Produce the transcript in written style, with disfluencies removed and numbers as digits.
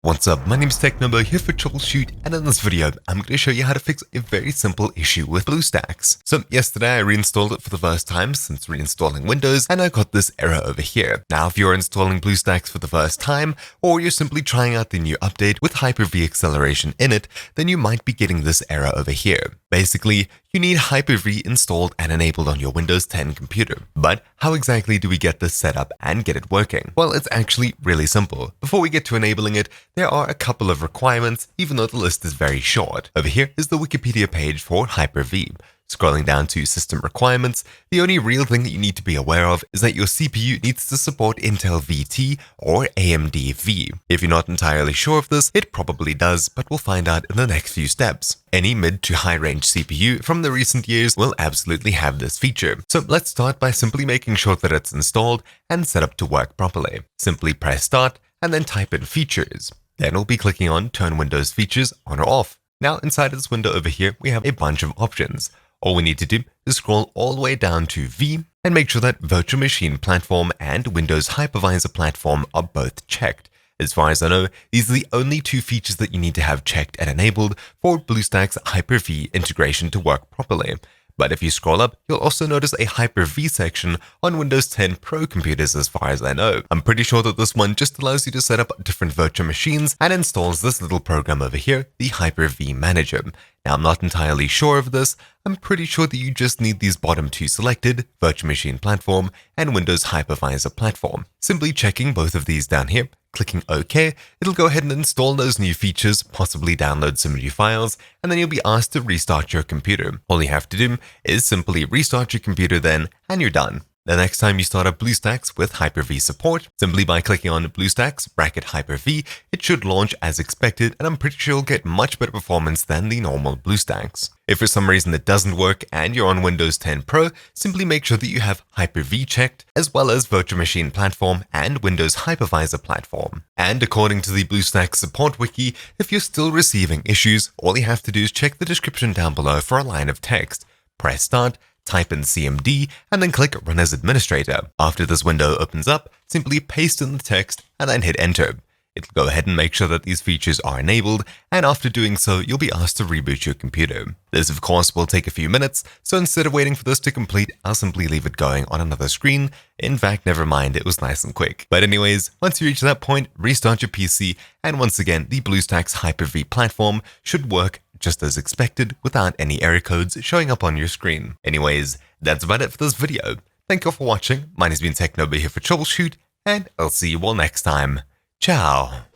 What's up, my name is TechNobo here for Troubleshoot, and in this video, I'm going to show you how to fix a very simple issue with Bluestacks. So yesterday I reinstalled it for the first time since reinstalling Windows, and I got this error over here. Now if you're installing Bluestacks for the first time, or you're simply trying out the new update with Hyper-V acceleration in it, then you might be getting this error over here. Basically, you need Hyper-V installed and enabled on your Windows 10 computer. But how exactly do we get this set up and get it working? Well, it's actually really simple. Before we get to enabling it, there are a couple of requirements, even though the list is very short. Over here is the Wikipedia page for Hyper-V. Scrolling down to System Requirements, the only real thing that you need to be aware of is that your CPU needs to support Intel VT or AMD V. If you're not entirely sure of this, it probably does, but we'll find out in the next few steps. Any mid to high range CPU from the recent years will absolutely have this feature. So let's start by simply making sure that it's installed and set up to work properly. Simply press Start and then type in Features. Then we'll be clicking on Turn Windows Features on or off. Now inside of this window over here, we have a bunch of options. All we need to do is scroll all the way down to V and make sure that VirtualMachinePlatform and Windows Hypervisor Platform are both checked. As far as I know, these are the only two features that you need to have checked and enabled for Bluestacks Hyper-V integration to work properly. But if you scroll up, you'll also notice a Hyper-V section on Windows 10 Pro computers as far as I know. I'm pretty sure that this one just allows you to set up different virtual machines and installs this little program over here, the Hyper-V Manager. Now, I'm not entirely sure of this. I'm pretty sure that you just need these bottom two selected, VirtualMachinePlatform and Windows Hypervisor Platform. Simply checking both of these down here, clicking OK, it'll go ahead and install those new features, possibly download some new files, and then you'll be asked to restart your computer. All you have to do is simply restart your computer then, and you're done. The next time you start up Bluestacks with Hyper-V support, simply by clicking on Bluestacks Hyper-V, it should launch as expected, and I'm pretty sure you'll get much better performance than the normal Bluestacks. If for some reason it doesn't work and you're on Windows 10 Pro, simply make sure that you have Hyper-V checked, as well as VirtualMachinePlatform and Windows Hypervisor Platform. And according to the Bluestacks support wiki, if you're still receiving issues, all you have to do is check the description down below for a line of text. Press Start, type in CMD, and then click Run as Administrator. After this window opens up, simply paste in the text and then hit Enter. It'll go ahead and make sure that these features are enabled, and after doing so, you'll be asked to reboot your computer. This, of course, will take a few minutes, so instead of waiting for this to complete, I'll simply leave it going on another screen. In fact, never mind, it was nice and quick. But anyways, once you reach that point, restart your PC, and once again, the Bluestacks Hyper-V platform should work just as expected without any error codes showing up on your screen. Anyways, that's about it for this video. Thank you all for watching. Mine has been TechNobo here for Troubleshoot, and I'll see you all next time. Ciao.